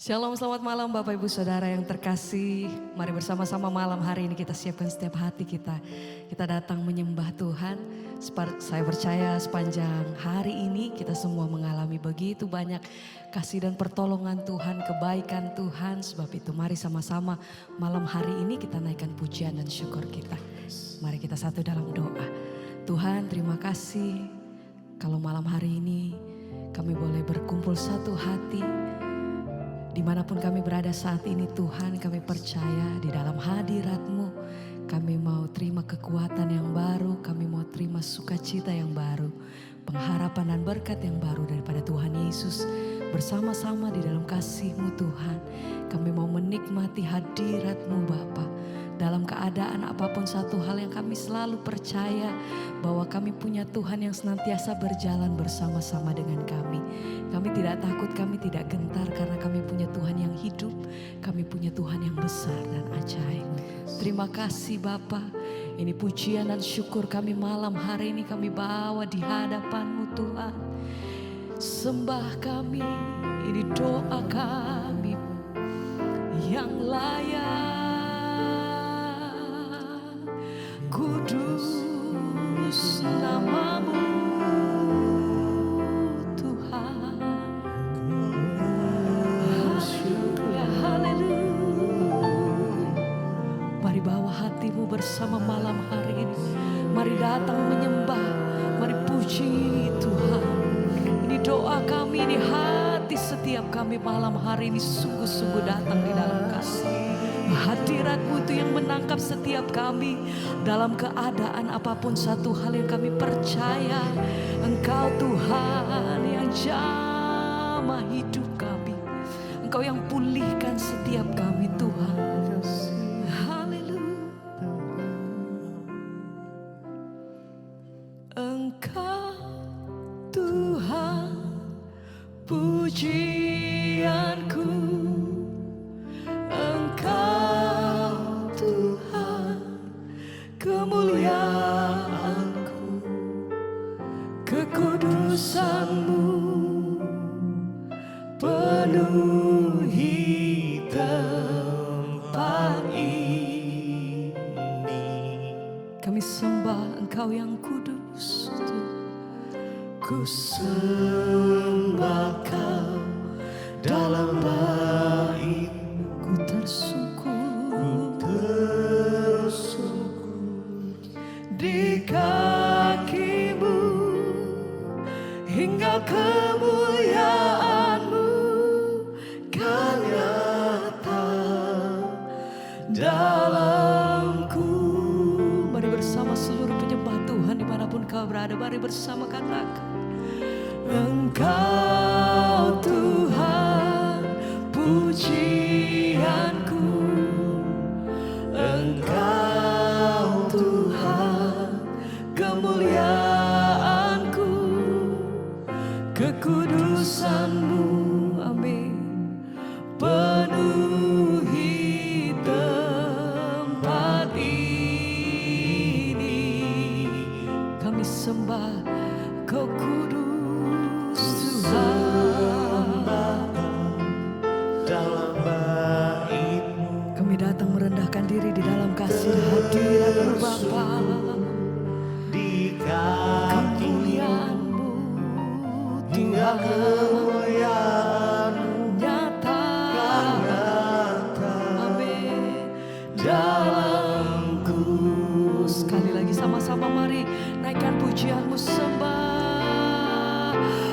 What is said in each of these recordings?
Shalom, selamat malam Bapak Ibu Saudara yang terkasih. Mari bersama-sama malam hari ini kita siapkan setiap hati kita. Kita datang menyembah Tuhan. Saya percaya sepanjang hari ini kita semua mengalami begitu banyak kasih dan pertolongan Tuhan, kebaikan Tuhan. Sebab itu mari sama-sama malam hari ini kita naikkan pujian dan syukur kita. Mari kita satu dalam doa. Tuhan, terima kasih kalau malam hari ini kami boleh berkumpul satu hati. Dimanapun kami berada saat ini Tuhan, kami percaya di dalam hadirat-Mu kami mau terima kekuatan yang baru, kami mau terima sukacita yang baru, pengharapan dan berkat yang baru daripada Tuhan Yesus. Bersama-sama di dalam kasih-Mu Tuhan, kami mau menikmati hadirat-Mu Bapa. Dalam keadaan apapun satu hal yang kami selalu percaya bahwa kami punya Tuhan yang senantiasa berjalan bersama-sama dengan kami. Kami tidak takut, kami tidak gentar karena kami punya Tuhan yang hidup. Kami punya Tuhan yang besar dan ajaib. Terima kasih Bapa. Ini pujian dan syukur kami malam hari ini kami bawa di hadapan-Mu Tuhan. Sembah kami, ini doa kami yang layak. Kudus nama-Mu Tuhan. Haleluya, haleluya. Mari bawa hatimu bersama malam hari ini. Mari datang menyembah, mari puji Tuhan. Ini doa kami, ini hati setiap kami malam hari ini sungguh-sungguh datang di dalam kasih. Hadirat-Mu itu yang menangkap setiap kami dalam keadaan apapun. Satu hal yang kami percaya, Engkau Tuhan yang jamah hidup kami. Engkau yang pulihkan setiap kami Tuhan. Haleluya. Engkau Tuhan pujianku. Kemuliaanku, kekudusan-Mu penuhi tempat ini. Kami sembah Engkau yang kudus. Ku sembah Kau dalam bait-Mu. Ku tersungkur di kaki-Mu, hingga kemuliaan-Mu kan nyata dalamku. Mari bersama seluruh penyembah Tuhan dimanapun kau berada, mari bersama katakan, Engkau Tuhan pujianku. Engkau Tuhan kemuliaanku, kekudusan-Mu, amin, penuhi tempat ini. Kami sembah Kau kudus Tuhan. Dalam bait-Mu kami datang merendahkan diri di dalam kasih hadirat-Mu Bapa. Di kemuliaan-Mu hingga kemuliaan-Mu nyata, amin, dalamku. Sekali lagi sama-sama mari naikkan pujian-Mu, sembah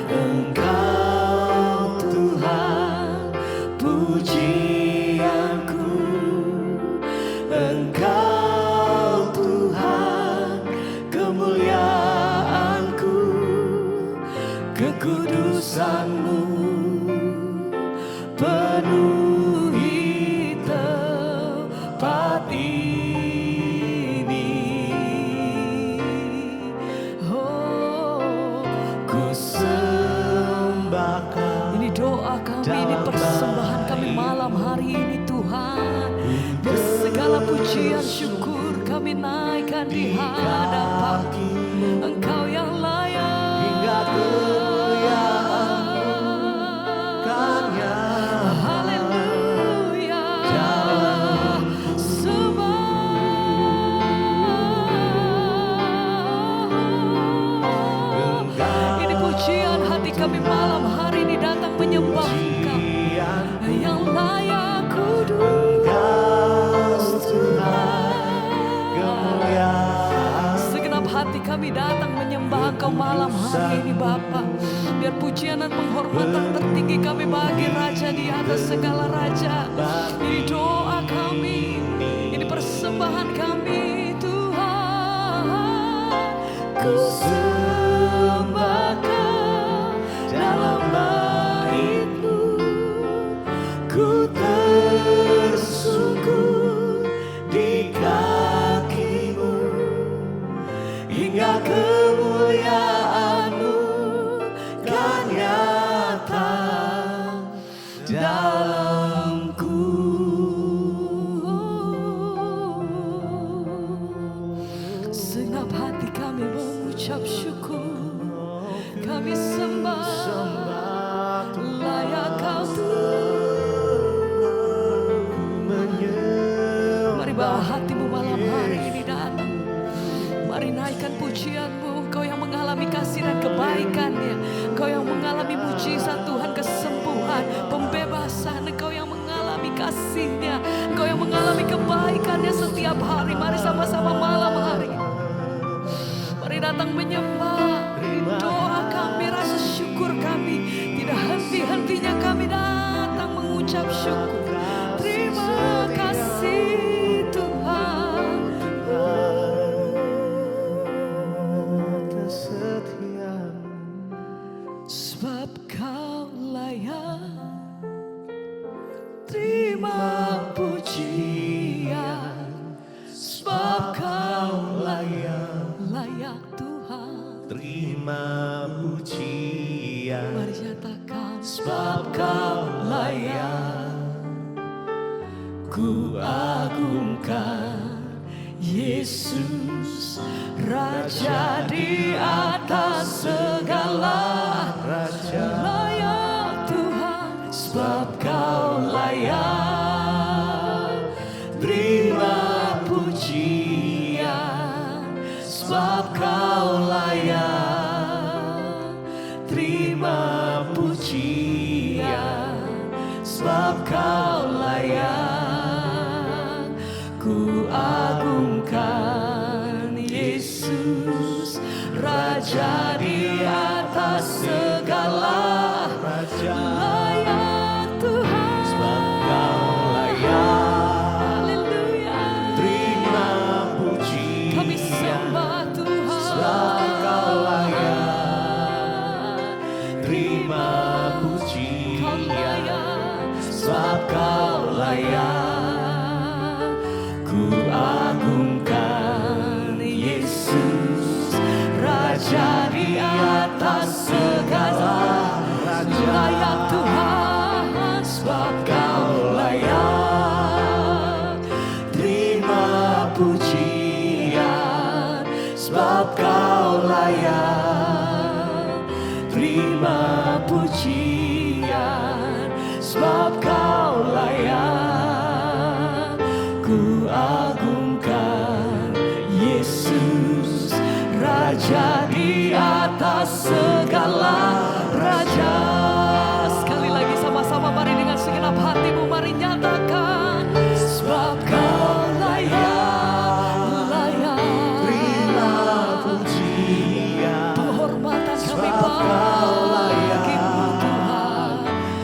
Engkau Tuhan pujianku. Engkau Tuhan kemuliaanku, kekudusan-Mu penuhi tempat ini. Oh, ku sembah Kau. Ini doa kami, ini persembahan kami malam hari ini Tuhan. Bersegala pujian syukur kami naikkan di hadapan Engkau yang layak. Hingga kemuliaan-Mu kan nyata. Haleluya. kami malam hari ini datang menyembah Engkau yang layak kudus Tuhan. Segenap hati kami datang menyembah Engkau malam hari ini Bapa. Biar pujian dan penghormatan tertinggi kami bagi Raja di atas segala raja. Ini doa kami, ini persembahan kami Tuhan. Ku sembah Kau dalam bait-Mu, ku tersungkur di kaki-Mu, hingga kemuliaan-Mu kan nyata dalamku. Segenap hati kami mengucap syukur, kami sembah layak Kau Tuhan. Mari bawa hatimu malam hari ini datang. Mari naikkan pujianmu. Engkau yang mengalami kasih dan kebaikan-Nya, Engkau yang mengalami mujizat Tuhan, kesembuhan, pembebasan. Engkau yang mengalami kasih-Nya, Engkau yang mengalami kebaikan-Nya setiap hari. Mari sama-sama malam hari mari datang menyembah. Doa kami, rasa syukur kami, tidak henti-hentinya kami datang mengucap syukur. Terima kasih Tuhan. Sebab Kau layak terima pujian. Sebab Kau layak Tuhan. Terima pujian. Mari nyatakan. Sebab Kau layak, ku agungkan Yesus, Raja di atas segala raja. Layak Tuhan, sebab Kau layak terima pujian. Sebab Kau layak terima pujian. Sebab Kau layak, ku agungkan Yesus, Raja di atas segala raja. Layak Tuhan, sebab Kau layak, haleluya, terima pujian. Kami sembah Tuhan, sebab Kau layak, terima pujian. Kau layak, sebab Kau layak, ku agungkan Yesus, Raja di atas segala raja. Layak Tuhan, sebab Kau layak, terima pujian. Sebab Kau layak, terima pujian. Sebab Kau layak, ku agungkan Yesus, Raja di atas segala raja. Sekali lagi sama-sama mari dengan segenap hatimu mari nyatakan. Sebab Kau layak, terima pujian. Penghormatan kami bagimu Tuhan,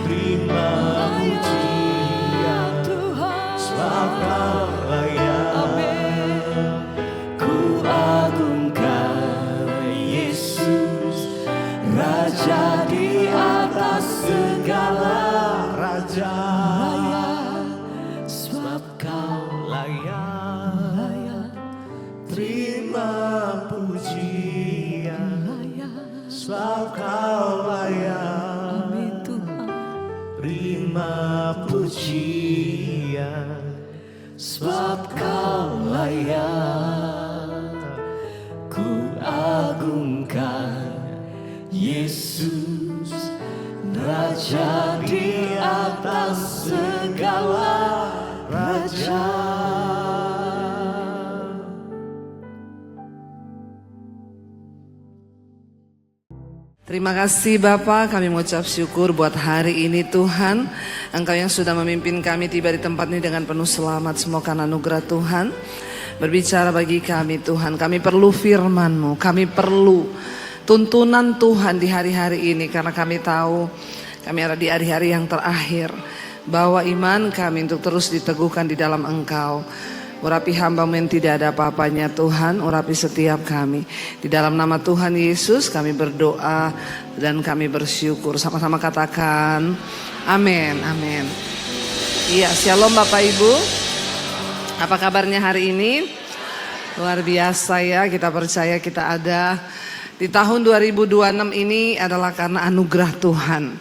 terima pujian Tuhan. Sebab Kau layak, amin. Ku agungkan Yesus, Raja di atas segala raja. Layak, sebab Kau layak, terima pujian. Layak, sebab Kau layak, amin Tuhan. Terima pujian, sebab Kau layak, ku agungkan Yesus, Raja di atas segala raja. Terima kasih Bapak, kami mengucap syukur buat hari ini Tuhan. Engkau yang sudah memimpin kami tiba di tempat ini dengan penuh selamat, semua karena anugerah Tuhan. Berbicara bagi kami Tuhan, kami perlu firman-Mu, kami perlu tuntunan Tuhan di hari-hari ini. Karena kami tahu kami ada di hari-hari yang terakhir. Bawa iman kami untuk terus diteguhkan di dalam Engkau. Urapi hamba-Mu yang tidak ada apa-apanya Tuhan, urapi setiap kami. Di dalam nama Tuhan Yesus kami berdoa dan kami bersyukur. Sama-sama katakan amin, amin. Iya, shalom Bapak Ibu. Apa kabarnya hari ini? Luar biasa ya, kita percaya kita ada di tahun 2026 ini adalah karena anugerah Tuhan.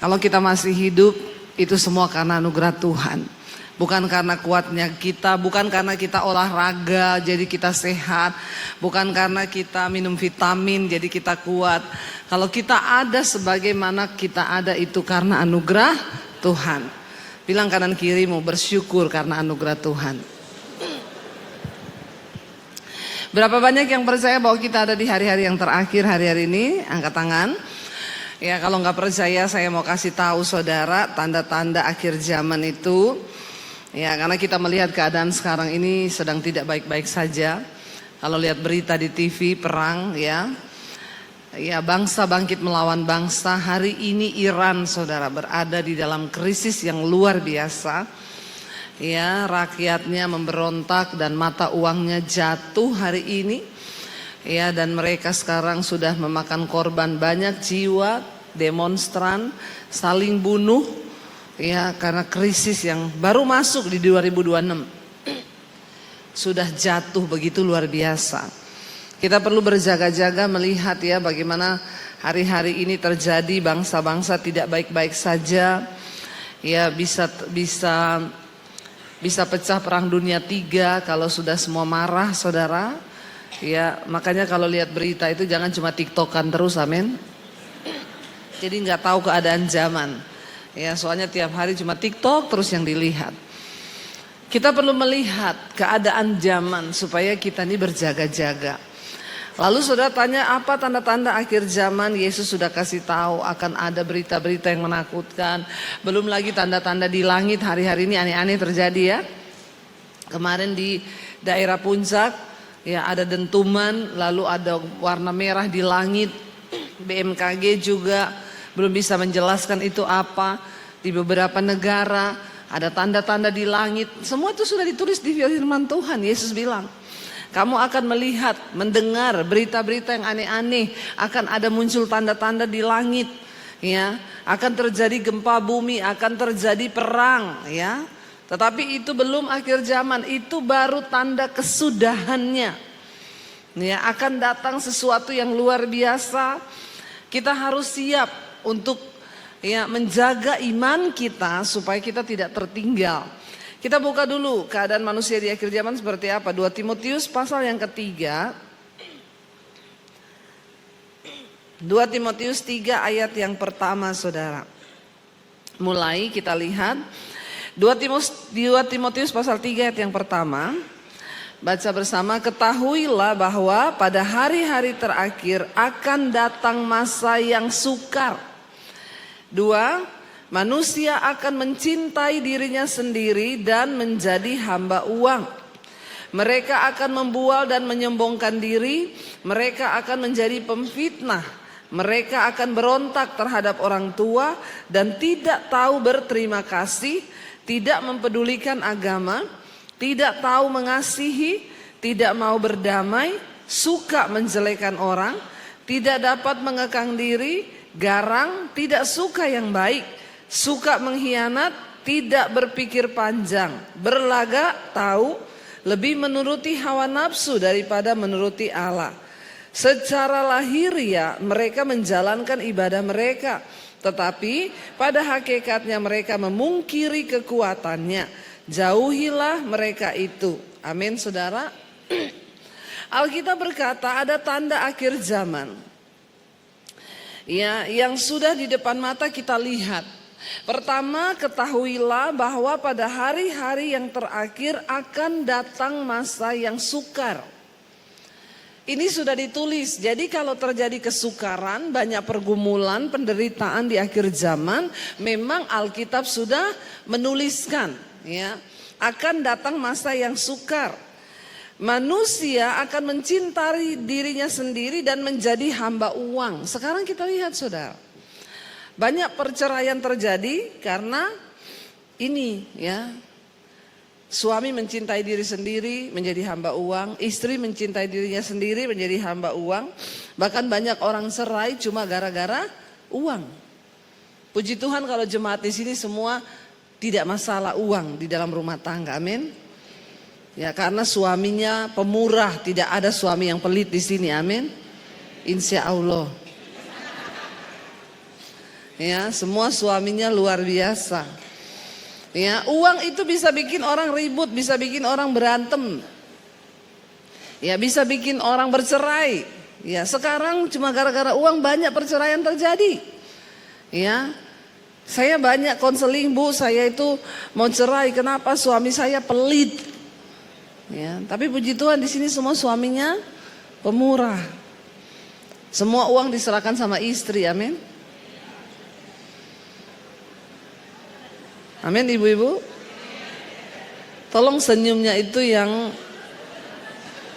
Kalau kita masih hidup, itu semua karena anugerah Tuhan. Bukan karena kuatnya kita, bukan karena kita olahraga jadi kita sehat, bukan karena kita minum vitamin jadi kita kuat. Kalau kita ada sebagaimana kita ada itu karena anugerah Tuhan. Bilang kanan kirimu, bersyukur karena anugerah Tuhan. Berapa banyak yang percaya bahwa kita ada di hari-hari yang terakhir hari-hari ini? Angkat tangan. Ya, kalau nggak percaya saya mau kasih tahu saudara tanda-tanda akhir zaman itu. Ya, karena kita melihat keadaan sekarang ini sedang tidak baik-baik saja. Kalau lihat berita di TV perang ya. Ya, bangsa bangkit melawan bangsa. Hari ini Iran saudara berada di dalam krisis yang luar biasa. Ya, rakyatnya memberontak dan mata uangnya jatuh hari ini. Ya, dan mereka sekarang sudah memakan korban banyak jiwa, demonstran saling bunuh. Ya, karena krisis yang baru masuk di 2026 sudah jatuh begitu luar biasa. Kita perlu berjaga-jaga melihat ya bagaimana hari-hari ini terjadi, bangsa-bangsa tidak baik-baik saja. Ya, bisa pecah perang dunia 3 kalau sudah semua marah saudara. Ya, makanya kalau lihat berita itu jangan cuma tiktokan terus, amin. Jadi nggak tahu keadaan zaman. Ya, soalnya tiap hari cuma TikTok terus yang dilihat. Kita perlu melihat keadaan zaman supaya kita ini berjaga-jaga. Lalu saudara tanya apa tanda-tanda akhir zaman? Yesus sudah kasih tahu akan ada berita-berita yang menakutkan. Belum lagi tanda-tanda di langit hari-hari ini aneh-aneh terjadi ya. Kemarin di daerah puncak ya ada dentuman, lalu ada warna merah di langit. BMKG juga belum bisa menjelaskan itu apa. Di beberapa negara ada tanda-tanda di langit. Semua itu sudah ditulis di firman Tuhan. Yesus bilang, kamu akan melihat, mendengar berita-berita yang aneh-aneh. Akan ada muncul tanda-tanda di langit. Ya, akan terjadi gempa bumi, akan terjadi perang. Ya, tetapi itu belum akhir zaman. Itu baru tanda kesudahannya. Ya, akan datang sesuatu yang luar biasa. Kita harus siap untuk ya menjaga iman kita supaya kita tidak tertinggal. Kita buka dulu keadaan manusia di akhir zaman seperti apa. 2 Timotius pasal yang ketiga. 2 Timotius 3 ayat yang pertama saudara. Mulai kita lihat 2 Timotius pasal 3 ayat yang pertama. Baca bersama, ketahuilah bahwa pada hari-hari terakhir akan datang masa yang sukar. 2, manusia akan mencintai dirinya sendiri dan menjadi hamba uang. Mereka akan membual dan menyombongkan diri. Mereka akan menjadi pemfitnah. Mereka akan berontak terhadap orang tua dan tidak tahu berterima kasih, tidak mempedulikan agama, tidak tahu mengasihi, tidak mau berdamai, suka menjelekan orang, tidak dapat mengekang diri, garang, tidak suka yang baik, suka mengkhianat, tidak berpikir panjang, berlagak tahu, lebih menuruti hawa nafsu daripada menuruti Allah. Secara lahiriah mereka menjalankan ibadah mereka, tetapi pada hakikatnya mereka memungkiri kekuatannya. Jauhilah mereka itu. Amin saudara. Alkitab berkata ada tanda akhir zaman. Ya, yang sudah di depan mata kita lihat. Pertama, ketahuilah bahwa pada hari-hari yang terakhir akan datang masa yang sukar. Ini sudah ditulis. Jadi kalau terjadi kesukaran, banyak pergumulan, penderitaan di akhir zaman, memang Alkitab sudah menuliskan, ya, akan datang masa yang sukar. Manusia akan mencintai dirinya sendiri dan menjadi hamba uang. Sekarang kita lihat, saudara, banyak perceraian terjadi karena ini, ya. Suami mencintai diri sendiri menjadi hamba uang, istri mencintai dirinya sendiri menjadi hamba uang. Bahkan banyak orang cerai cuma gara-gara uang. Puji Tuhan kalau jemaat di sini semua tidak masalah uang di dalam rumah tangga, amin. Ya, karena suaminya pemurah, tidak ada suami yang pelit di sini, amin. Insya Allah. Ya, semua suaminya luar biasa. Ya, uang itu bisa bikin orang ribut, bisa bikin orang berantem. Ya, bisa bikin orang bercerai. Ya, sekarang cuma gara-gara uang banyak perceraian terjadi. Ya. Saya banyak konseling, Bu, saya itu mau cerai, kenapa? Suami saya pelit. Ya, tapi puji Tuhan di sini semua suaminya pemurah. Semua uang diserahkan sama istri, amin. Amin, ibu-ibu. Tolong senyumnya itu yang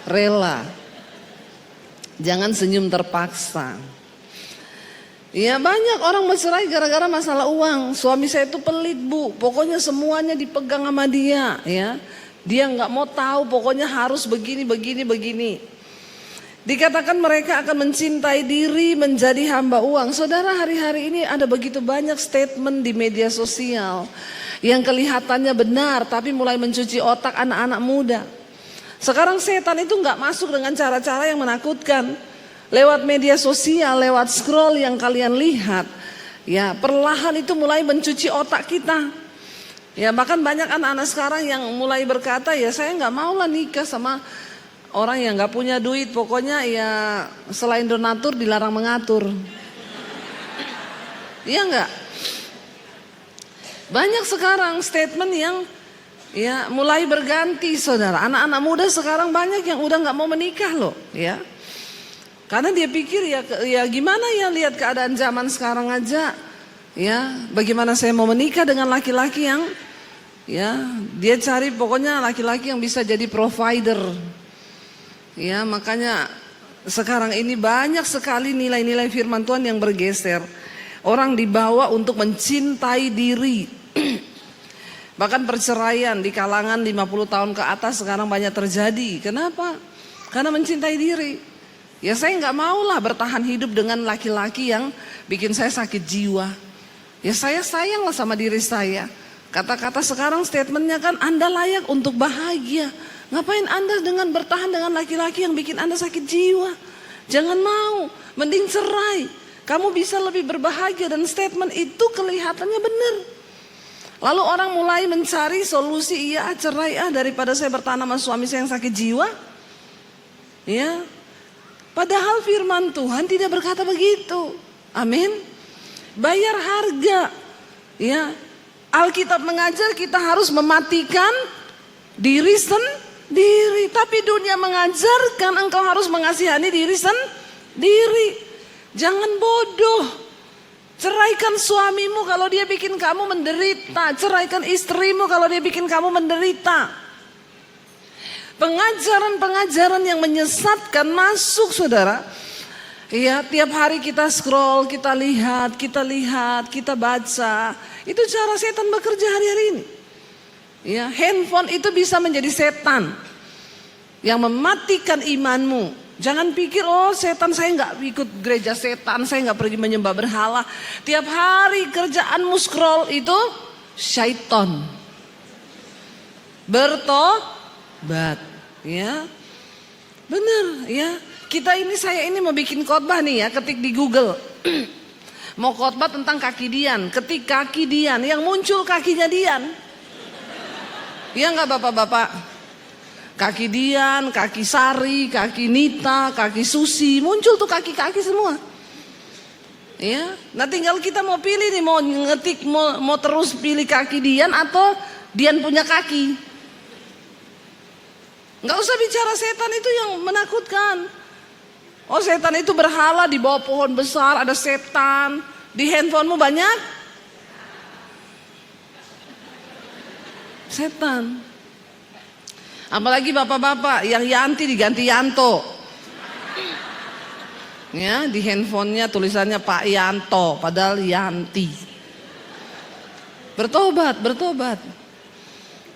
rela. Jangan senyum terpaksa. Ya, banyak orang bercerai gara-gara masalah uang. Suami saya itu pelit, Bu. Pokoknya semuanya dipegang sama dia, ya. Dia nggak mau tahu, pokoknya harus begini, begini, begini. Dikatakan mereka akan mencintai diri menjadi hamba uang. Saudara, hari-hari ini ada begitu banyak statement di media sosial yang kelihatannya benar tapi mulai mencuci otak anak-anak muda. Sekarang setan itu nggak masuk dengan cara-cara yang menakutkan. Lewat media sosial, lewat scroll yang kalian lihat, ya, perlahan itu mulai mencuci otak kita. Ya, bahkan banyak anak-anak sekarang yang mulai berkata, ya saya nggak mau lah nikah sama orang yang gak punya duit, pokoknya ya selain donatur dilarang mengatur. Iya enggak? Banyak sekarang statement yang ya mulai berganti, saudara. Anak-anak muda sekarang banyak yang udah gak mau menikah loh, ya. Karena dia pikir ya gimana ya, lihat keadaan zaman sekarang aja. Ya, bagaimana saya mau menikah dengan laki-laki yang ya dia cari pokoknya laki-laki yang bisa jadi provider. Ya, makanya sekarang ini banyak sekali nilai-nilai firman Tuhan yang bergeser. Orang dibawa untuk mencintai diri. Bahkan perceraian di kalangan 50 tahun ke atas sekarang banyak terjadi. Kenapa? Karena mencintai diri. Ya, saya nggak mau lah bertahan hidup dengan laki-laki yang bikin saya sakit jiwa. Ya, saya sayang lah sama diri saya. Kata-kata sekarang statementnya kan Anda layak untuk bahagia. Ngapain Anda dengan bertahan dengan laki-laki yang bikin Anda sakit jiwa? Jangan mau, mending cerai. Kamu bisa lebih berbahagia, dan statement itu kelihatannya benar. Lalu orang mulai mencari solusi, iya cerai daripada saya bertahan sama suami saya yang sakit jiwa. Ya, padahal firman Tuhan tidak berkata begitu. Amin. Bayar harga. Ya, Alkitab mengajar kita harus mematikan diri sendiri, tapi dunia mengajarkan engkau harus mengasihani diri sendiri. Jangan bodoh. Ceraikan suamimu kalau dia bikin kamu menderita. Ceraikan istrimu kalau dia bikin kamu menderita. Pengajaran-pengajaran yang menyesatkan masuk, saudara. Ya, tiap hari kita scroll, kita lihat, kita baca. Itu cara setan bekerja hari-hari ini. Ya, handphone itu bisa menjadi setan yang mematikan imanmu. Jangan pikir, oh setan, saya nggak ikut gereja setan, saya nggak pergi menyembah berhala. Tiap hari kerjaanmu scroll itu syaiton. Bertobat, ya, benar, ya. Saya ini mau bikin khotbah nih ya, ketik di Google. Mau khotbah tentang kaki Dian, ketik kaki Dian, yang muncul kakinya Dian. Iya nggak bapak-bapak? Kaki Dian, kaki Sari, kaki Nita, kaki Susi, muncul tuh kaki-kaki semua. Ya, nah tinggal kita mau pilih nih, mau ngetik, mau terus pilih kaki Dian atau Dian punya kaki. Nggak usah bicara setan itu yang menakutkan. Oh, setan itu berhala di bawah pohon besar, ada setan. Di handphonemu banyak setan. Apalagi bapak-bapak yang Yanti diganti Yanto. Ya, di handphonenya tulisannya Pak Yanto, padahal Yanti. Bertobat, bertobat.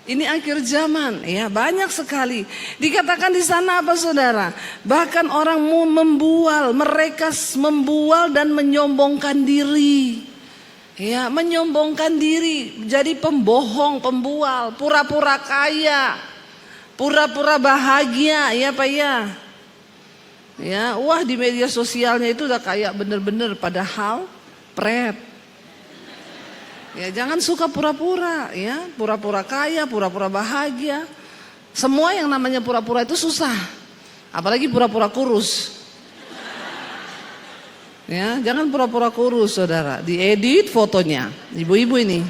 Ini akhir zaman, ya banyak sekali. Dikatakan di sana apa saudara? Bahkan orang membual, mereka membual dan menyombongkan diri. Ya, menyombongkan diri, jadi pembohong, pembual, pura-pura kaya, pura-pura bahagia, ya Pak ya. Ya, wah di media sosialnya itu udah kayak bener-bener, padahal pret. Ya, jangan suka pura-pura, ya, pura-pura kaya, pura-pura bahagia. Semua yang namanya pura-pura itu susah, apalagi pura-pura kurus. Ya, jangan pura-pura kurus, saudara. Diedit fotonya, ibu-ibu ini.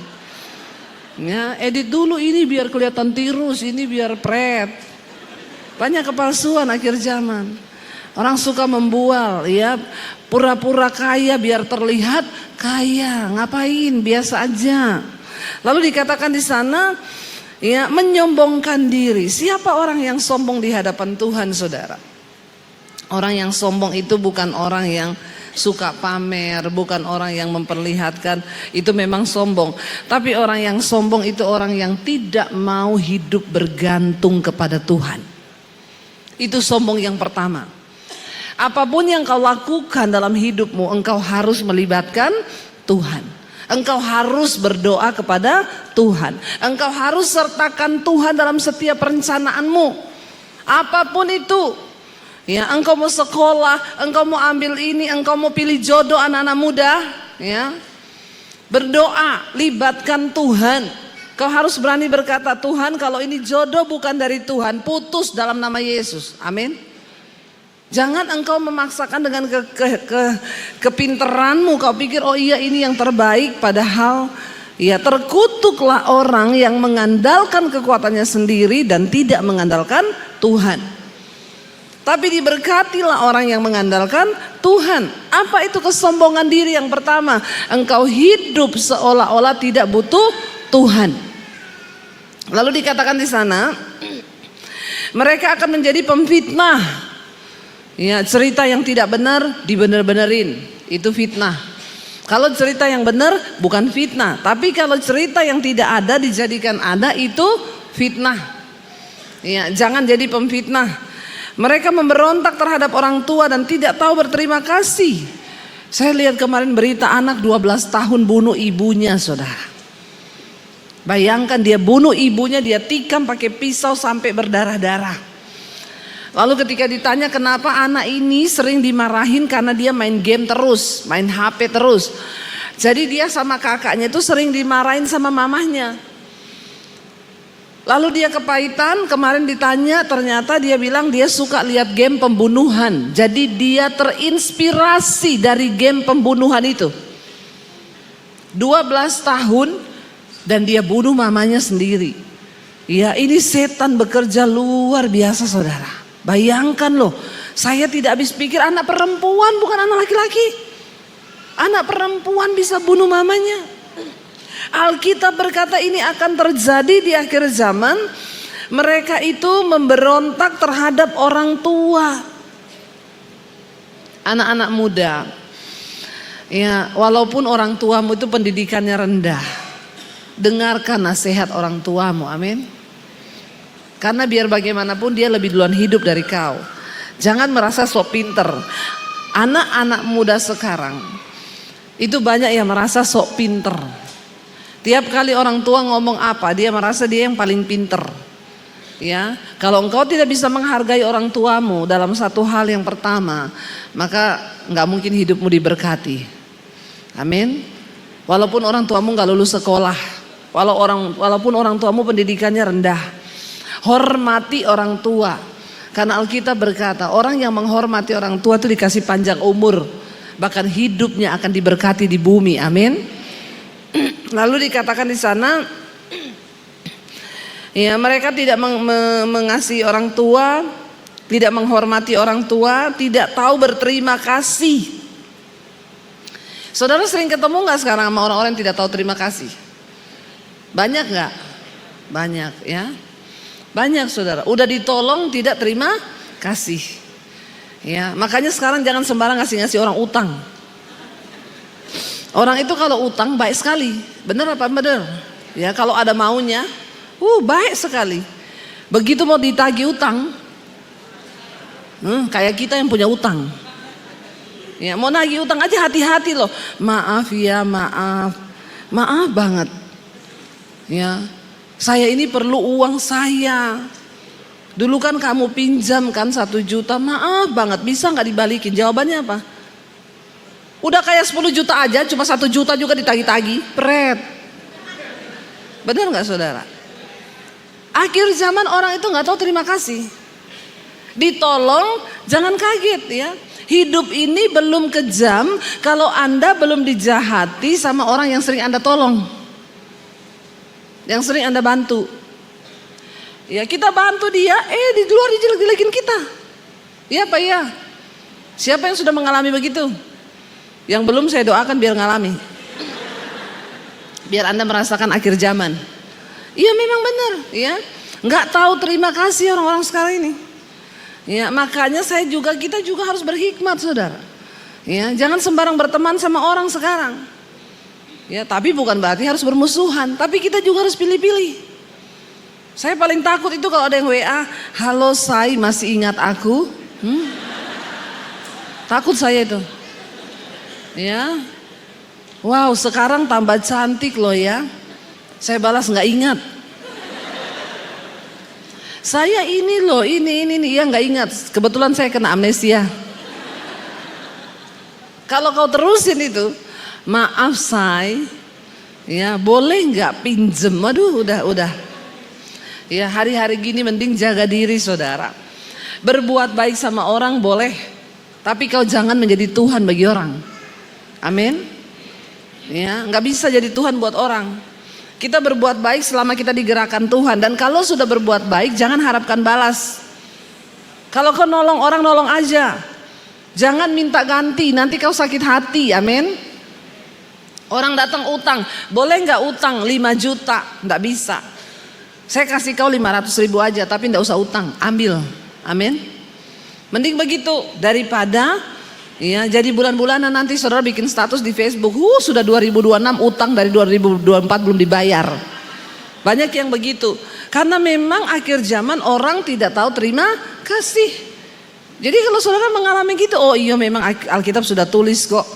Ya, edit dulu ini biar kelihatan tirus, ini biar pret. Banyak kepalsuan akhir zaman. Orang suka membual, ya, pura-pura kaya biar terlihat kaya. Ngapain? Biasa aja. Lalu dikatakan di sana, ya, menyombongkan diri. Siapa orang yang sombong di hadapan Tuhan, saudara? Orang yang sombong itu bukan orang yang suka pamer, bukan orang yang memperlihatkan, itu memang sombong. Tapi orang yang sombong itu orang yang tidak mau hidup bergantung kepada Tuhan. Itu sombong yang pertama. Apapun yang kau lakukan dalam hidupmu, engkau harus melibatkan Tuhan. Engkau harus berdoa kepada Tuhan. Engkau harus sertakan Tuhan dalam setiap perencanaanmu. Apapun itu. Ya, engkau mau sekolah, engkau mau ambil ini, engkau mau pilih jodoh anak-anak muda, ya. Berdoa, libatkan Tuhan. Kau harus berani berkata, Tuhan, kalau ini jodoh bukan dari Tuhan, putus dalam nama Yesus. Amin. Jangan engkau memaksakan dengan kepinteranmu. Kau pikir oh iya ini yang terbaik. Padahal ya terkutuklah orang yang mengandalkan kekuatannya sendiri dan tidak mengandalkan Tuhan. Tapi diberkatilah orang yang mengandalkan Tuhan. Apa itu kesombongan diri yang pertama? Engkau hidup seolah-olah tidak butuh Tuhan. Lalu dikatakan di sana, mereka akan menjadi pemfitnah. Ya, cerita yang tidak benar dibener-benerin, itu fitnah. Kalau cerita yang benar bukan fitnah, tapi kalau cerita yang tidak ada dijadikan ada, itu fitnah. Ya, jangan jadi pemfitnah. Mereka memberontak terhadap orang tua dan tidak tahu berterima kasih. Saya lihat kemarin berita anak 12 tahun bunuh ibunya, saudara. Bayangkan dia bunuh ibunya, dia tikam pakai pisau sampai berdarah-darah. Lalu ketika ditanya kenapa anak ini sering dimarahin karena dia main game terus, main HP terus. Jadi dia sama kakaknya itu sering dimarahin sama mamahnya. Lalu dia kepahitan, kemarin ditanya ternyata dia bilang dia suka lihat game pembunuhan. Jadi dia terinspirasi dari game pembunuhan itu. 12 tahun dan dia bunuh mamanya sendiri. Ya, ini setan bekerja luar biasa, saudara. Bayangkan loh, saya tidak habis pikir anak perempuan bukan anak laki-laki. Anak perempuan bisa bunuh mamanya. Alkitab berkata ini akan terjadi di akhir zaman. Mereka itu memberontak terhadap orang tua. Anak-anak muda. Ya, walaupun orang tuamu itu pendidikannya rendah, dengarkan nasihat orang tuamu, amin. Karena biar bagaimanapun dia lebih duluan hidup dari kau. Jangan merasa sok pinter. Anak-anak muda sekarang itu banyak yang merasa sok pinter. Tiap kali orang tua ngomong apa, dia merasa dia yang paling pinter. Ya, kalau engkau tidak bisa menghargai orang tuamu dalam satu hal yang pertama, maka nggak mungkin hidupmu diberkati. Amin. Walaupun orang tuamu nggak lulus sekolah, walaupun orang tuamu pendidikannya rendah. Hormati orang tua. Karena Alkitab berkata orang yang menghormati orang tua itu dikasih panjang umur. Bahkan hidupnya akan diberkati di bumi. Amin. Lalu dikatakan di sana, ya mereka tidak mengasihi orang tua. tidak menghormati orang tua, tidak tahu berterima kasih. Saudara sering ketemu nggak sekarang sama orang-orang yang tidak tahu terima kasih? Banyak nggak? Banyak ya. Banyak saudara. Udah ditolong tidak terima kasih. Ya, makanya sekarang jangan sembarang ngasih orang utang. Orang itu kalau utang baik sekali. Bener apa bener? Ya, kalau ada maunya, baik sekali. Begitu mau ditagih utang, kayak kita yang punya utang. Ya, mau nagih utang aja hati-hati loh. Maaf ya, maaf. Maaf banget. Ya, saya ini perlu uang saya. Dulu kan kamu pinjam kan 1 juta, maaf banget, bisa nggak dibalikin? Jawabannya apa? Udah kayak 10 juta aja, cuma 1 juta juga ditagi-tagi, pret. Benar nggak saudara? Akhir zaman orang itu nggak tahu terima kasih. Ditolong, jangan kaget ya. Hidup ini belum kejam kalau Anda belum dijahati sama orang yang sering Anda tolong, yang sering Anda bantu. Ya, kita bantu dia, di luar dijelek-jelekin kita. Iya Pak ya. Siapa yang sudah mengalami begitu? Yang belum saya doakan biar ngalami. Biar Anda merasakan akhir zaman. Iya memang benar, ya. Nggak tahu terima kasih orang-orang sekarang ini. Ya, makanya kita juga harus berhikmat, saudara. Ya, jangan sembarang berteman sama orang sekarang. Ya, tapi bukan berarti harus bermusuhan, tapi kita juga harus pilih-pilih. Saya paling takut itu kalau ada yang WA, halo Say, masih ingat aku? Takut saya itu. Ya, wow, sekarang tambah cantik loh ya. Saya balas nggak ingat. Saya ini loh, ini ya nggak ingat. Kebetulan saya kena amnesia. Kalau kau terusin itu, maaf Say, ya boleh nggak pinjem? Aduh, udah. Ya hari-hari gini mending jaga diri saudara. Berbuat baik sama orang boleh, tapi kau jangan menjadi Tuhan bagi orang. Amin. Ya, nggak bisa jadi Tuhan buat orang. Kita berbuat baik selama kita digerakkan Tuhan. Dan kalau sudah berbuat baik, jangan harapkan balas. Kalau kau nolong orang, nolong aja. Jangan minta ganti, nanti kau sakit hati. Amin. Orang datang utang, boleh nggak utang 5 juta? Nggak bisa. Saya kasih kau 500.000 aja, tapi nggak usah utang, ambil. Amin. Mending begitu daripada ya jadi bulan-bulanan nanti saudara bikin status di Facebook, sudah 2026 utang dari 2024 belum dibayar. Banyak yang begitu. Karena memang akhir zaman orang tidak tahu terima kasih. Jadi kalau saudara mengalami gitu, oh iya memang Alkitab sudah tulis kok.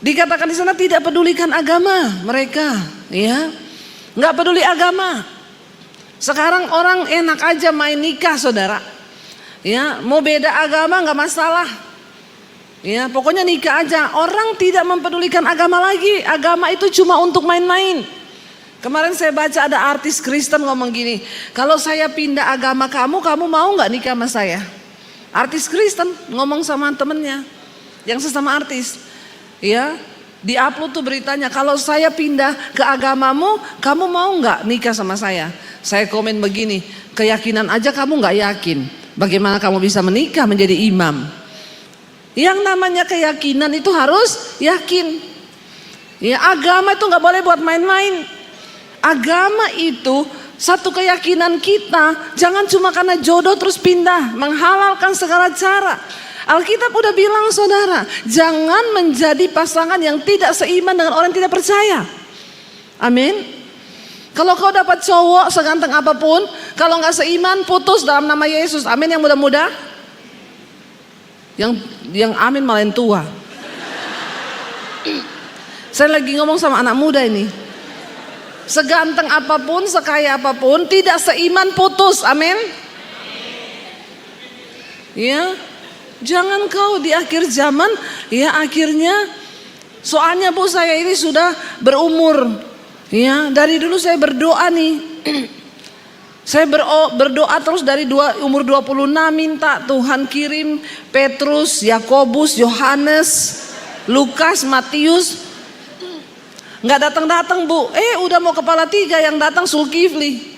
Dikatakan di sana tidak pedulikan agama mereka, ya. Nggak peduli agama. Sekarang orang enak aja main nikah saudara. Ya, mau beda agama nggak masalah. Ya, pokoknya nikah aja. Orang tidak mempedulikan agama lagi. Agama itu cuma untuk main-main. Kemarin saya baca ada artis Kristen ngomong gini, kalau saya pindah agama kamu mau nggak nikah sama saya? Artis Kristen ngomong sama temennya yang sesama artis. Ya, di-upload tuh beritanya, kalau saya pindah ke agamamu, kamu mau nggak nikah sama saya? Saya komen begini, keyakinan aja kamu nggak yakin, bagaimana kamu bisa menikah menjadi imam? Yang namanya keyakinan itu harus yakin. Ya, agama itu nggak boleh buat main-main. Agama itu satu keyakinan kita, jangan cuma karena jodoh terus pindah, menghalalkan segala cara. Alkitab udah bilang saudara, jangan menjadi pasangan yang tidak seiman dengan orang yang tidak percaya. Amin. Kalau kau dapat cowok seganteng apapun, kalau nggak seiman putus dalam nama Yesus. Amin. Yang muda-muda, yang amin malah yang tua. Saya lagi ngomong sama anak muda ini. Seganteng apapun, sekaya apapun, tidak seiman putus. Amin. Ya, jangan kau di akhir zaman, ya akhirnya, soalnya Bu saya ini sudah berumur. Ya, dari dulu saya berdoa nih. Saya berdoa terus dari umur 26 minta Tuhan kirim Petrus, Yakobus, Yohanes, Lukas, Matius. Nggak datang-datang Bu. Udah mau kepala 3 yang datang Zulkifli.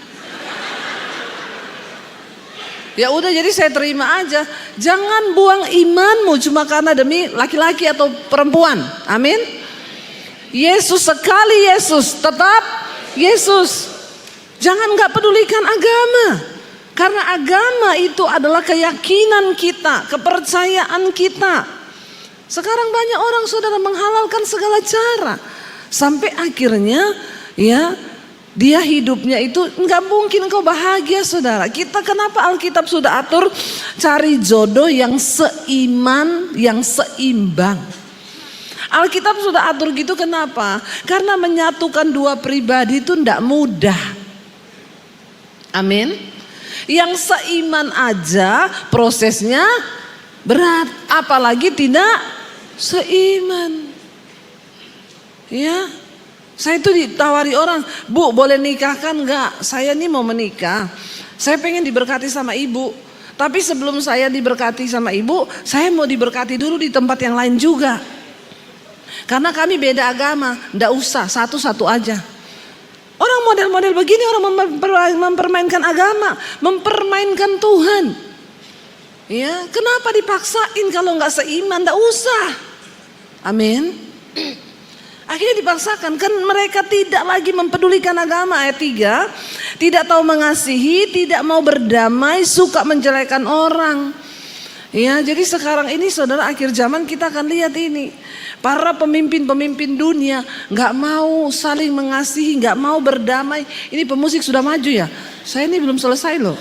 Ya udah, jadi saya terima aja. Jangan buang imanmu cuma karena demi laki-laki atau perempuan. Amin. Yesus sekali Yesus, tetap Yesus. Jangan nggak pedulikan agama. Karena agama itu adalah keyakinan kita, kepercayaan kita. Sekarang banyak orang saudara menghalalkan segala cara. Sampai akhirnya ya dia hidupnya itu nggak mungkin kau bahagia saudara. Kita kenapa Alkitab sudah atur cari jodoh yang seiman, yang seimbang. Alkitab sudah atur gitu kenapa? Karena menyatukan dua pribadi itu nggak mudah. Amin. Yang seiman aja prosesnya berat, apalagi tidak seiman. Ya, saya itu ditawari orang, Bu boleh nikahkan enggak? Saya nih mau menikah, saya pengen diberkati sama ibu. Tapi sebelum saya diberkati sama ibu, saya mau diberkati dulu di tempat yang lain juga. Karena kami beda agama, enggak usah, satu-satu aja. Orang model-model begini orang mempermainkan agama, mempermainkan Tuhan. Ya, kenapa dipaksain kalau nggak seiman? Nggak usah. Amin. Akhirnya dipaksakan, kan mereka tidak lagi mempedulikan agama. Ayat 3, tidak tahu mengasihi, tidak mau berdamai, suka menjelekan orang. Ya, jadi sekarang ini saudara, akhir zaman kita akan lihat ini. Para pemimpin-pemimpin dunia nggak mau saling mengasihi, nggak mau berdamai. Ini pemusik sudah maju ya. Saya ini belum selesai loh.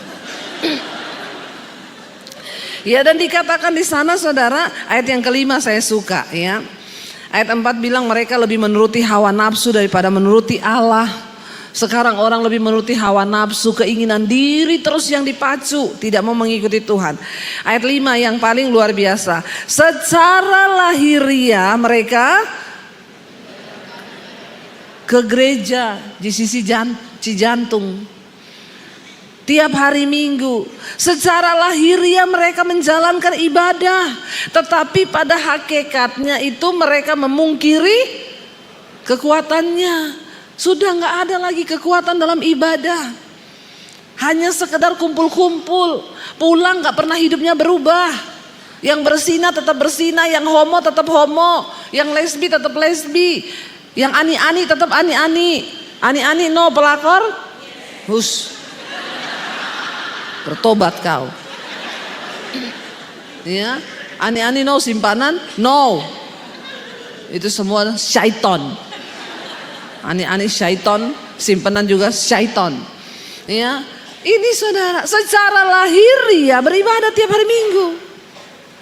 Ya, dan dikatakan di sana saudara, ayat yang kelima saya suka ya. Ayat 4 bilang mereka lebih menuruti hawa nafsu daripada menuruti Allah. Sekarang orang lebih menuruti hawa nafsu, keinginan diri terus yang dipacu, tidak mau mengikuti Tuhan. Ayat 5 yang paling luar biasa. Secara lahiriah mereka ke gereja di sisi Cijantung tiap hari Minggu. Secara lahiriah mereka menjalankan ibadah, tetapi pada hakikatnya itu mereka memungkiri kekuatannya. Sudah nggak ada lagi kekuatan dalam ibadah. Hanya sekedar kumpul-kumpul, pulang nggak pernah hidupnya berubah. Yang berzina tetap berzina, yang homo tetap homo, yang lesbi tetap lesbi, yang ani-ani tetap ani-ani. Ani-ani no pelakor, hus. Bertobat kau. Ya, ani-ani no simpanan, no. Itu semua syaiton. Ani-ani syaiton, simpanan juga syaiton. Ya, ini saudara, secara lahiriah beribadah tiap hari Minggu.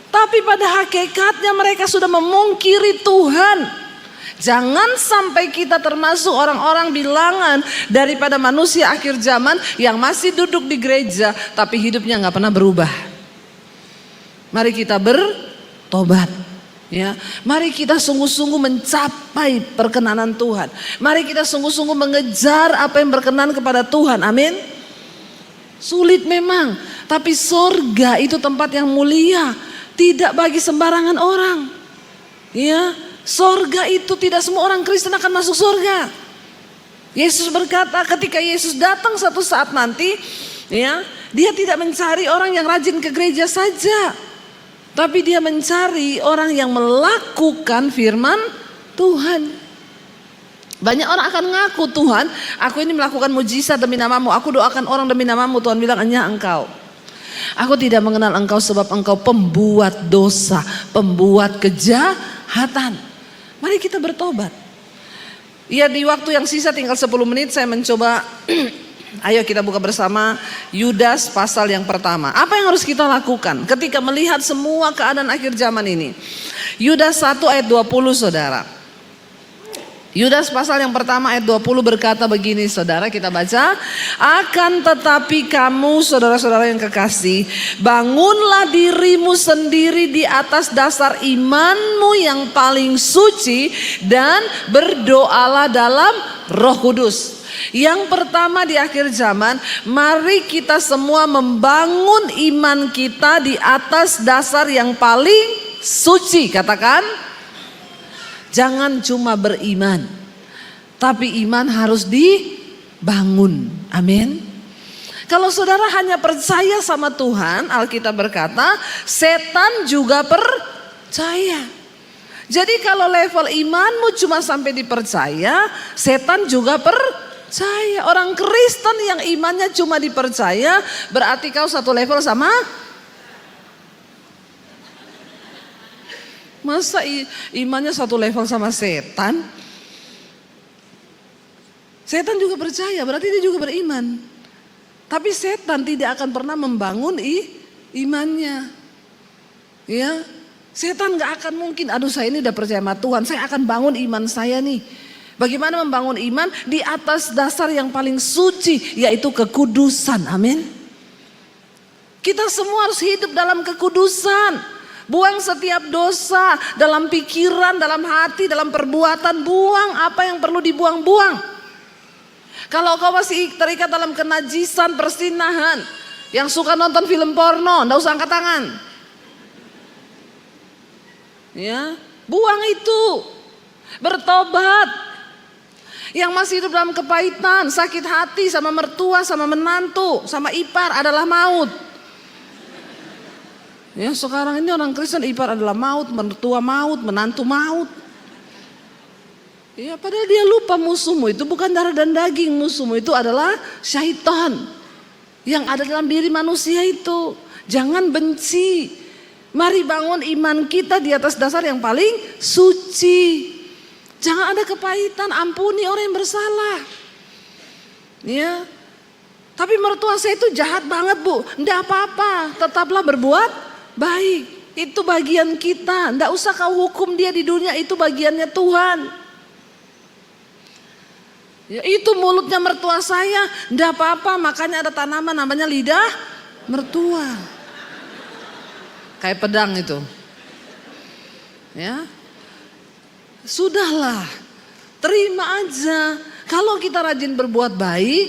Tapi pada hakikatnya mereka sudah memungkiri Tuhan. Jangan sampai kita termasuk orang-orang bilangan daripada manusia akhir zaman yang masih duduk di gereja tapi hidupnya nggak pernah berubah. Mari kita bertobat. Ya, mari kita sungguh-sungguh mencapai perkenanan Tuhan. Mari kita sungguh-sungguh mengejar apa yang berkenan kepada Tuhan. Amin. Sulit memang, tapi sorga itu tempat yang mulia, tidak bagi sembarangan orang. Ya, sorga itu tidak semua orang Kristen akan masuk sorga. Yesus berkata ketika Yesus datang satu saat nanti, ya, dia tidak mencari orang yang rajin ke gereja saja. Tapi dia mencari orang yang melakukan firman Tuhan. Banyak orang akan ngaku, Tuhan, aku ini melakukan mujizat demi namamu. Aku doakan orang demi namamu. Tuhan bilang, hanya engkau. Aku tidak mengenal engkau sebab engkau pembuat dosa, pembuat kejahatan. Mari kita bertobat. Ya, di waktu yang sisa tinggal 10 menit saya mencoba. Ayo kita buka bersama Yudas pasal yang pertama. Apa yang harus kita lakukan ketika melihat semua keadaan akhir zaman ini? Yudas 1 ayat 20 saudara. Yudas pasal yang pertama ayat 20 berkata begini saudara, kita baca. Akan tetapi kamu saudara-saudara yang kekasih, bangunlah dirimu sendiri di atas dasar imanmu yang paling suci dan berdoalah dalam Roh Kudus. Yang pertama di akhir zaman, mari kita semua membangun iman kita di atas dasar yang paling suci. Katakan. Jangan cuma beriman, tapi iman harus dibangun. Amin. Kalau saudara hanya percaya sama Tuhan, Alkitab berkata, setan juga percaya. Jadi kalau level imanmu cuma sampai dipercaya, setan juga percaya. Orang Kristen yang imannya cuma dipercaya, berarti kau satu level sama. Masa imannya satu level sama setan? Setan juga percaya, berarti dia juga beriman. Tapi setan tidak akan pernah membangun imannya. Ya, setan gak akan mungkin, aduh saya ini udah percaya sama Tuhan, saya akan bangun iman saya nih. Bagaimana membangun iman? Di atas dasar yang paling suci, yaitu kekudusan. Amin. Kita semua harus hidup dalam kekudusan. Buang setiap dosa dalam pikiran, dalam hati, dalam perbuatan. Buang apa yang perlu dibuang-buang. Kalau kau masih terikat dalam kenajisan, persinahan, yang suka nonton film porno, nggak usah angkat tangan. Ya, buang itu. Bertobat. Yang masih hidup dalam kepahitan, sakit hati sama mertua, sama menantu, sama ipar adalah maut. Ya, sekarang ini orang Kristen ipar adalah maut, mertua maut, menantu maut. Ya, padahal dia lupa musuhmu itu bukan darah dan daging, musuhmu itu adalah syaitan yang ada dalam diri manusia itu. Jangan benci. Mari bangun iman kita di atas dasar yang paling suci. Jangan ada kepahitan, ampuni orang yang bersalah. Ya. Tapi mertua saya itu jahat banget, Bu. Enggak apa-apa, tetaplah berbuat baik. Itu bagian kita. Enggak usah kau hukum dia di dunia, itu bagiannya Tuhan. Ya, itu mulutnya mertua saya, enggak apa-apa, makanya ada tanaman namanya lidah mertua. Kayak pedang itu. Ya. Sudahlah. Terima aja. Kalau kita rajin berbuat baik,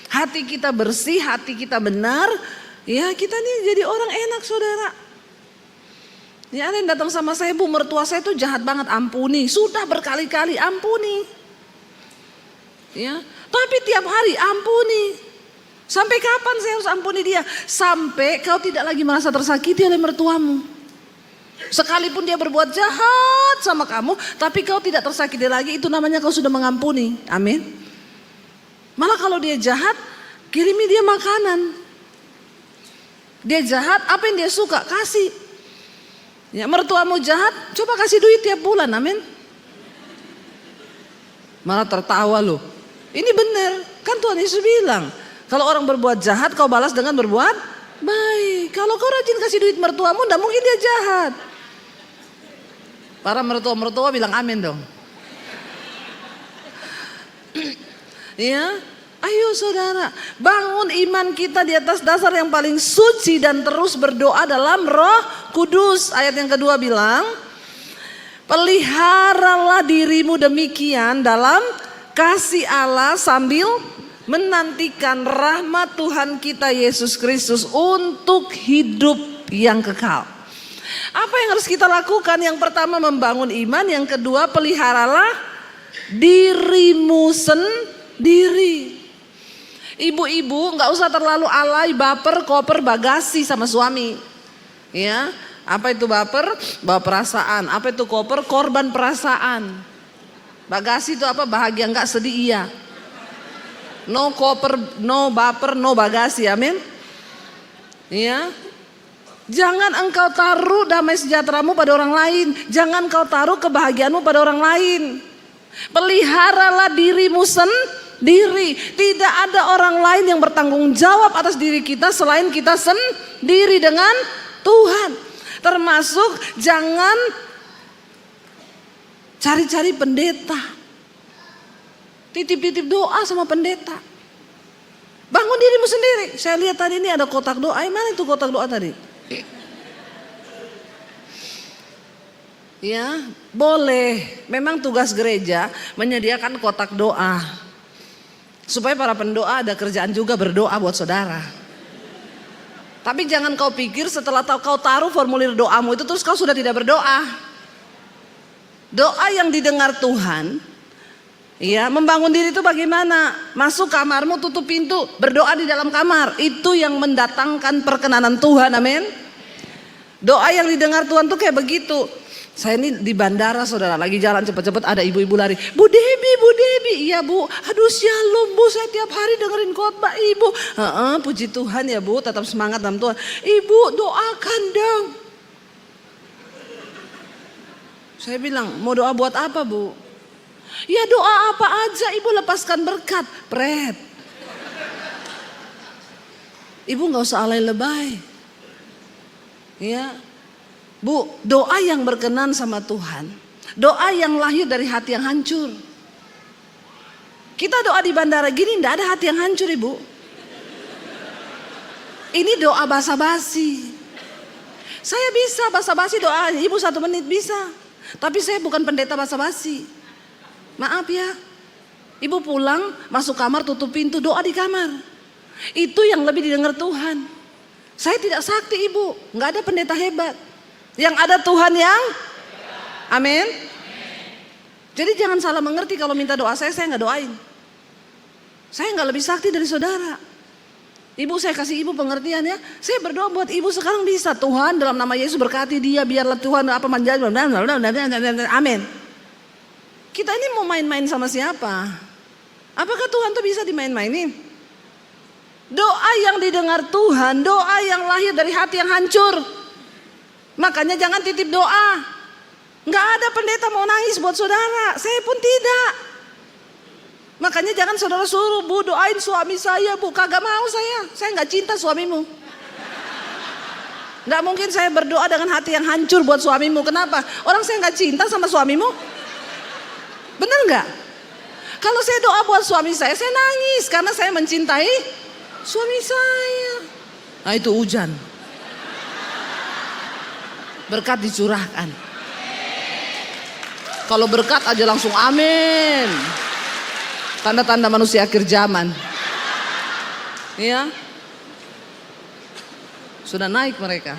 hati kita bersih, hati kita benar, ya kita nih jadi orang enak, saudara. Ya, ada yang datang sama saya, Bu, mertua saya itu jahat banget, ampuni. Sudah berkali-kali ampuni. Ya, tapi tiap hari ampuni. Sampai kapan saya harus ampuni dia? Sampai kau tidak lagi merasa tersakiti oleh mertuamu. Sekalipun dia berbuat jahat sama kamu, tapi kau tidak tersakiti lagi, itu namanya kau sudah mengampuni. Amin. Malah kalau dia jahat, kirimi dia makanan. Dia jahat, apa yang dia suka kasih. Ya, mertuamu jahat, coba kasih duit tiap bulan. Amin. Malah tertawa loh. Ini benar, kan Tuhan Yesus bilang, kalau orang berbuat jahat kau balas dengan berbuat baik. Kalau kau rajin kasih duit mertuamu, enggak mungkin dia jahat. Para mertua-mertua bilang amin dong. Ya, ayo saudara, bangun iman kita di atas dasar yang paling suci dan terus berdoa dalam Roh Kudus. Ayat yang kedua bilang, peliharalah dirimu demikian dalam kasih Allah sambil menantikan rahmat Tuhan kita Yesus Kristus untuk hidup yang kekal. Apa yang harus kita lakukan? Yang pertama membangun iman, yang kedua peliharalah dirimu sendiri. Ibu-ibu nggak usah terlalu alay, baper, koper, bagasi sama suami. Ya, apa itu baper? Bawa perasaan. Apa itu koper? Korban perasaan. Bagasi itu apa? Bahagia enggak, sedih iya. No koper, no baper, no bagasi. Amin. Ya. Jangan engkau taruh damai sejahteramu pada orang lain. Jangan kau taruh kebahagiaanmu pada orang lain. Peliharalah dirimu sendiri. Tidak ada orang lain yang bertanggung jawab atas diri kita selain kita sendiri dengan Tuhan. Termasuk jangan cari-cari pendeta. Titip-titip doa sama pendeta. Bangun dirimu sendiri. Saya lihat tadi ini ada kotak doa. Mana itu kotak doa tadi? Ya, boleh. Memang tugas gereja menyediakan kotak doa. Supaya para pendoa ada kerjaan juga berdoa buat saudara. Tapi jangan kau pikir setelah kau taruh formulir doamu itu terus kau sudah tidak berdoa. Doa yang didengar Tuhan Iya, membangun diri itu bagaimana? Masuk kamarmu, tutup pintu, berdoa di dalam kamar. Itu yang mendatangkan perkenanan Tuhan, amin. Doa yang didengar Tuhan tuh kayak begitu. Saya ini di bandara saudara, lagi jalan cepet-cepet ada ibu-ibu lari. Bu Debi, iya bu. Aduh shalom bu, saya tiap hari dengerin khotbah ibu. Puji Tuhan ya bu, tetap semangat dalam Tuhan. Ibu doakan dong. Saya bilang, mau doa buat apa bu? Ya doa apa aja, ibu lepaskan berkat. Pret. Ibu gak usah alay lebay. Ya, bu, doa yang berkenan sama Tuhan, doa yang lahir dari hati yang hancur. Kita doa di bandara gini ndak ada hati yang hancur ibu. Ini doa basa-basi. Saya bisa basa-basi doa ibu 1 menit bisa. Tapi saya bukan pendeta basa-basi. Maaf ya. Ibu pulang masuk kamar tutup pintu doa di kamar. Itu yang lebih didengar Tuhan. Saya tidak sakti ibu, nggak ada pendeta hebat. Yang ada Tuhan yang, amin. Jadi jangan salah mengerti kalau minta doa saya nggak doain. Saya nggak lebih sakti dari saudara. Ibu saya kasih ibu pengertian ya. Saya berdoa buat ibu sekarang bisa. Tuhan dalam nama Yesus berkati dia, biarlah Tuhan apa manjat, amin. Kita ini mau main-main sama siapa? Apakah Tuhan tuh bisa dimain-mainin? Doa yang didengar Tuhan, doa yang lahir dari hati yang hancur. Makanya jangan titip doa. Nggak ada pendeta mau nangis buat saudara, saya pun tidak. Makanya jangan saudara suruh, bu doain suami saya, bu kagak mau saya nggak cinta suamimu. Nggak mungkin saya berdoa dengan hati yang hancur buat suamimu. Kenapa? Orang saya nggak cinta sama suamimu. Bener nggak? Kalau saya doa buat suami saya nangis karena saya mencintai suami saya. Nah itu hujan. Berkat dicurahkan. Kalau berkat aja langsung amin. Tanda-tanda manusia akhir zaman. Iya. Sudah naik mereka.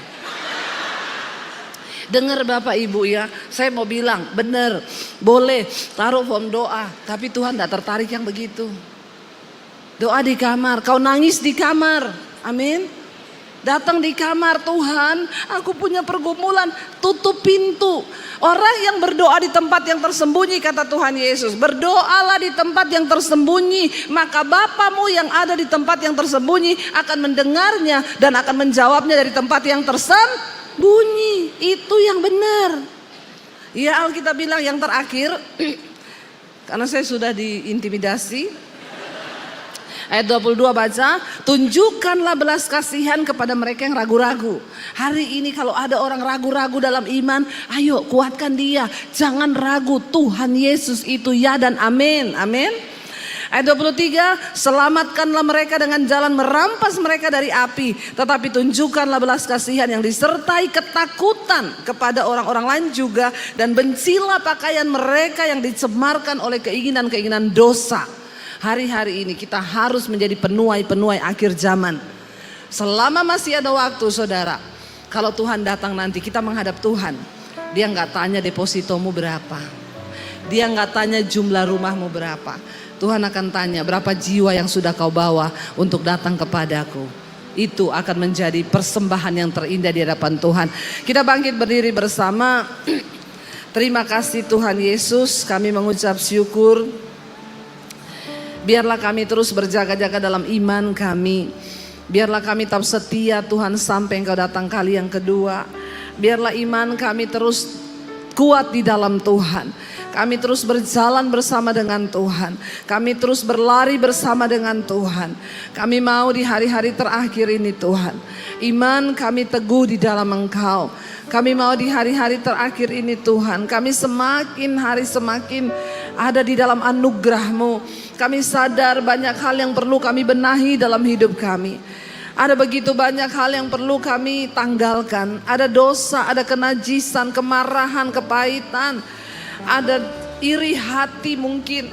Dengar Bapak Ibu ya, saya mau bilang benar, boleh taruh form doa, tapi Tuhan tidak tertarik yang begitu. Doa di kamar, kau nangis di kamar, amin. Datang di kamar, Tuhan aku punya pergumulan, tutup pintu. Orang yang berdoa di tempat yang tersembunyi, kata Tuhan Yesus, berdoalah di tempat yang tersembunyi, maka Bapamu yang ada di tempat yang tersembunyi akan mendengarnya dan akan menjawabnya dari tempat yang tersembunyi. Itu yang benar. Ya Alkitab bilang yang terakhir, karena saya sudah diintimidasi. Ayat 22 baca, tunjukkanlah belas kasihan kepada mereka yang ragu-ragu. Hari ini kalau ada orang ragu-ragu dalam iman, ayo kuatkan dia. Jangan ragu, Tuhan Yesus itu ya dan amin. Amin. Ayat 23, selamatkanlah mereka dengan jalan merampas mereka dari api. Tetapi tunjukkanlah belas kasihan yang disertai ketakutan kepada orang-orang lain juga. Dan bencilah pakaian mereka yang dicemarkan oleh keinginan-keinginan dosa. Hari-hari ini kita harus menjadi penuai-penuai akhir zaman. Selama masih ada waktu saudara, kalau Tuhan datang nanti kita menghadap Tuhan, dia nggak tanya depositomu berapa, dia nggak tanya jumlah rumahmu berapa. Tuhan akan tanya berapa jiwa yang sudah kau bawa untuk datang kepadaku. Itu akan menjadi persembahan yang terindah di hadapan Tuhan. Kita bangkit berdiri bersama. Terima kasih Tuhan Yesus, kami mengucap syukur. Biarlah kami terus berjaga-jaga dalam iman kami. Biarlah kami tetap setia Tuhan sampai Engkau datang kali yang kedua. Biarlah iman kami terus kuat di dalam Tuhan. Kami terus berjalan bersama dengan Tuhan. Kami terus berlari bersama dengan Tuhan. Kami mau di hari-hari terakhir ini Tuhan, iman kami teguh di dalam Engkau. Kami mau di hari-hari terakhir ini Tuhan, kami semakin hari semakin ada di dalam anugerah-Mu. Kami sadar banyak hal yang perlu kami benahi dalam hidup kami. Ada begitu banyak hal yang perlu kami tanggalkan. Ada dosa, ada kenajisan, kemarahan, kepahitan. Ada iri hati mungkin.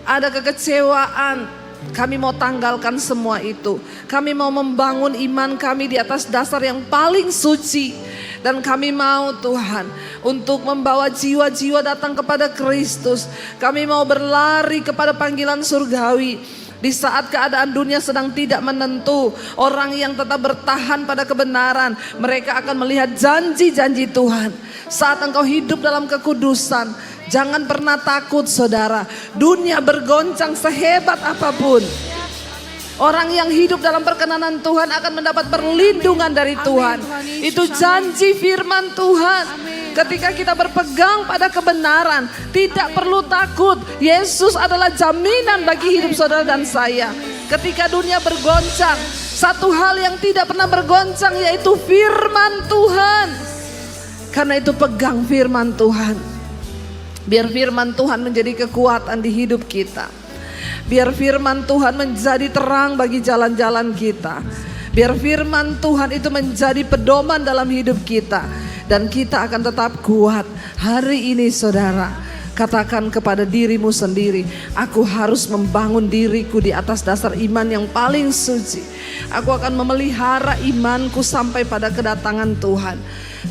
Ada kekecewaan. Kami mau tanggalkan semua itu. Kami mau membangun iman kami di atas dasar yang paling suci. Dan kami mau Tuhan untuk membawa jiwa-jiwa datang kepada Kristus. Kami mau berlari kepada panggilan surgawi. Di saat keadaan dunia sedang tidak menentu, orang yang tetap bertahan pada kebenaran, mereka akan melihat janji-janji Tuhan. Saat engkau hidup dalam kekudusan, jangan pernah takut saudara. Dunia bergoncang sehebat apapun, orang yang hidup dalam perkenanan Tuhan akan mendapat perlindungan dari Tuhan. Itu janji firman Tuhan. Ketika kita berpegang pada kebenaran, tidak perlu takut. Yesus adalah jaminan bagi hidup saudara dan saya. Ketika dunia bergoncang, satu hal yang tidak pernah bergoncang yaitu firman Tuhan. Karena itu pegang firman Tuhan. Biar firman Tuhan menjadi kekuatan di hidup kita. Biar firman Tuhan menjadi terang bagi jalan-jalan kita. Biar firman Tuhan itu menjadi pedoman dalam hidup kita. Dan kita akan tetap kuat. Hari ini saudara, katakan kepada dirimu sendiri, aku harus membangun diriku di atas dasar iman yang paling suci. Aku akan memelihara imanku sampai pada kedatangan Tuhan.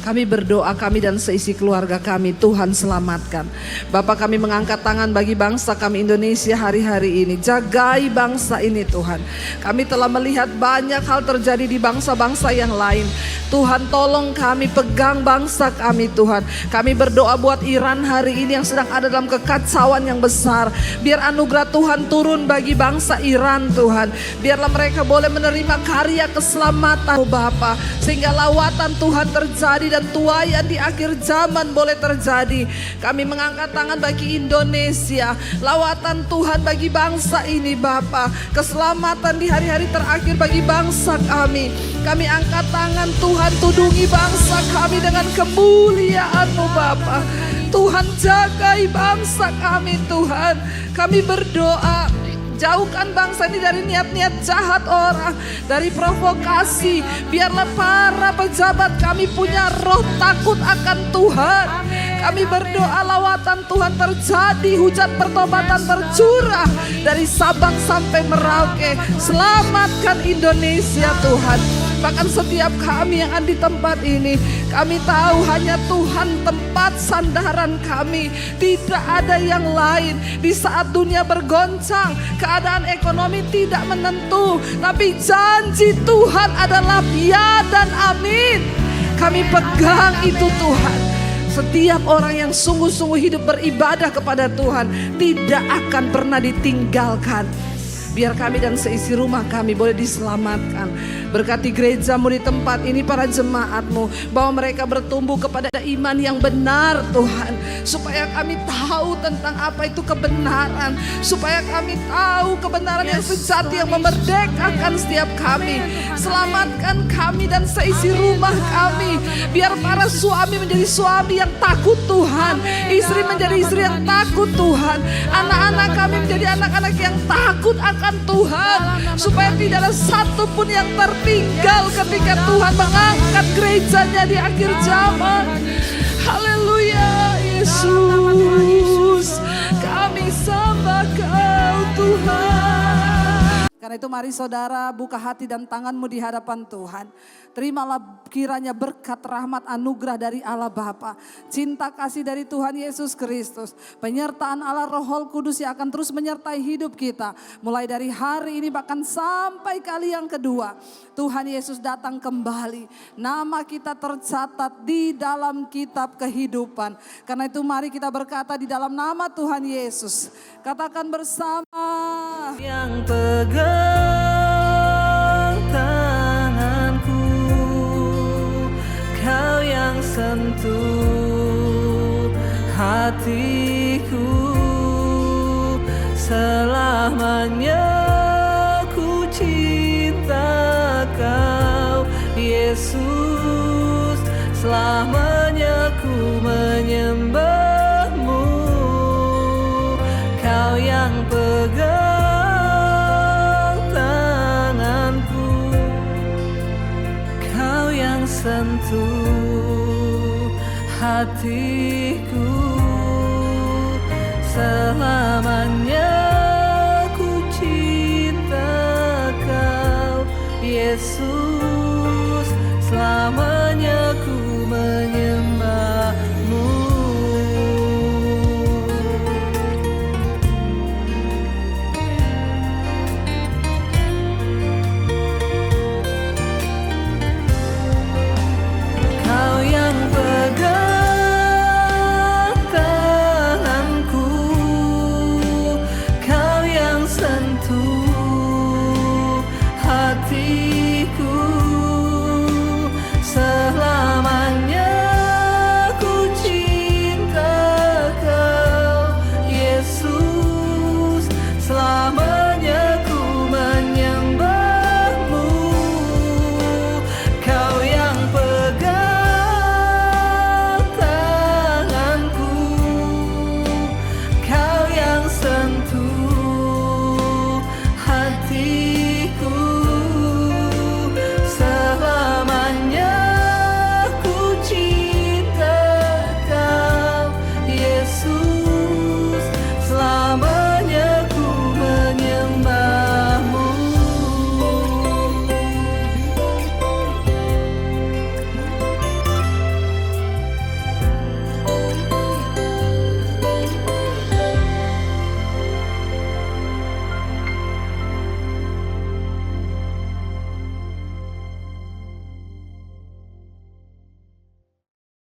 Kami berdoa, kami dan seisi keluarga kami, Tuhan selamatkan. Bapa, kami mengangkat tangan bagi bangsa kami Indonesia hari-hari ini. Jagai bangsa ini Tuhan. Kami telah melihat banyak hal terjadi di bangsa-bangsa yang lain. Tuhan tolong kami, pegang bangsa kami Tuhan. Kami berdoa buat Iran hari ini yang sedang ada dalam kekacauan yang besar. Biar anugerah Tuhan turun bagi bangsa Iran Tuhan. Biarlah mereka boleh menerima karya keselamatan Bapa. Sehingga lawatan Tuhan terjadi dan tuaian di akhir zaman boleh terjadi. Kami mengangkat tangan bagi Indonesia. Lawatan Tuhan bagi bangsa ini Bapa. Keselamatan di hari-hari terakhir bagi bangsa kami. Kami angkat tangan Tuhan, tudungi bangsa kami dengan kemuliaan-Mu Bapa. Tuhan jagai bangsa kami Tuhan. Kami berdoa, jauhkan bangsa ini dari niat-niat jahat orang, dari provokasi. Biarlah para pejabat kami punya roh takut akan Tuhan. Kami berdoa lawatan Tuhan terjadi, hujan pertobatan tercurah dari Sabang sampai Merauke. Selamatkan Indonesia Tuhan. Bahkan setiap kami yang ada di tempat ini, kami tahu hanya Tuhan tempat sandaran kami. Tidak ada yang lain. Di saat dunia bergoncang, keadaan ekonomi tidak menentu, tapi janji Tuhan adalah ya dan amin. Kami pegang itu Tuhan. Setiap orang yang sungguh-sungguh hidup beribadah kepada Tuhan tidak akan pernah ditinggalkan. Biar kami dan seisi rumah kami boleh diselamatkan. Berkati gereja-Mu di tempat ini, para jemaat-Mu, bahwa mereka bertumbuh kepada iman yang benar Tuhan. Supaya kami tahu tentang apa itu kebenaran. Supaya kami tahu kebenaran yang sejati yang memerdekakan setiap kami. Selamatkan kami dan seisi rumah kami. Biar para suami menjadi suami yang takut Tuhan. Istri menjadi istri yang takut Tuhan. Anak-anak kami menjadi anak-anak yang takut akan Tuhan. Supaya tidak ada satupun yang tertinggal ketika Tuhan mengangkat gerejanya di akhir zaman. Haleluya Yesus, kami sembah Kau Tuhan. Karena itu mari saudara buka hati dan tanganmu di hadapan Tuhan. Terimalah kiranya berkat, rahmat, anugerah dari Allah Bapa, cinta kasih dari Tuhan Yesus Kristus, penyertaan Allah Roh Kudus yang akan terus menyertai hidup kita. Mulai dari hari ini bahkan sampai kali yang kedua. Tuhan Yesus datang kembali. Nama kita tercatat di dalam kitab kehidupan. Karena itu mari kita berkata di dalam nama Tuhan Yesus. Katakan bersama. Yang pegang tanganku, Kau yang sentuh hatiku. Selamanya ku cinta Kau Yesus. Selamanya ku menyembah-Mu. Kau yang pegang tanganku, Kau yang sentuh hatiku. Selamanya ku cinta Kau Yesus.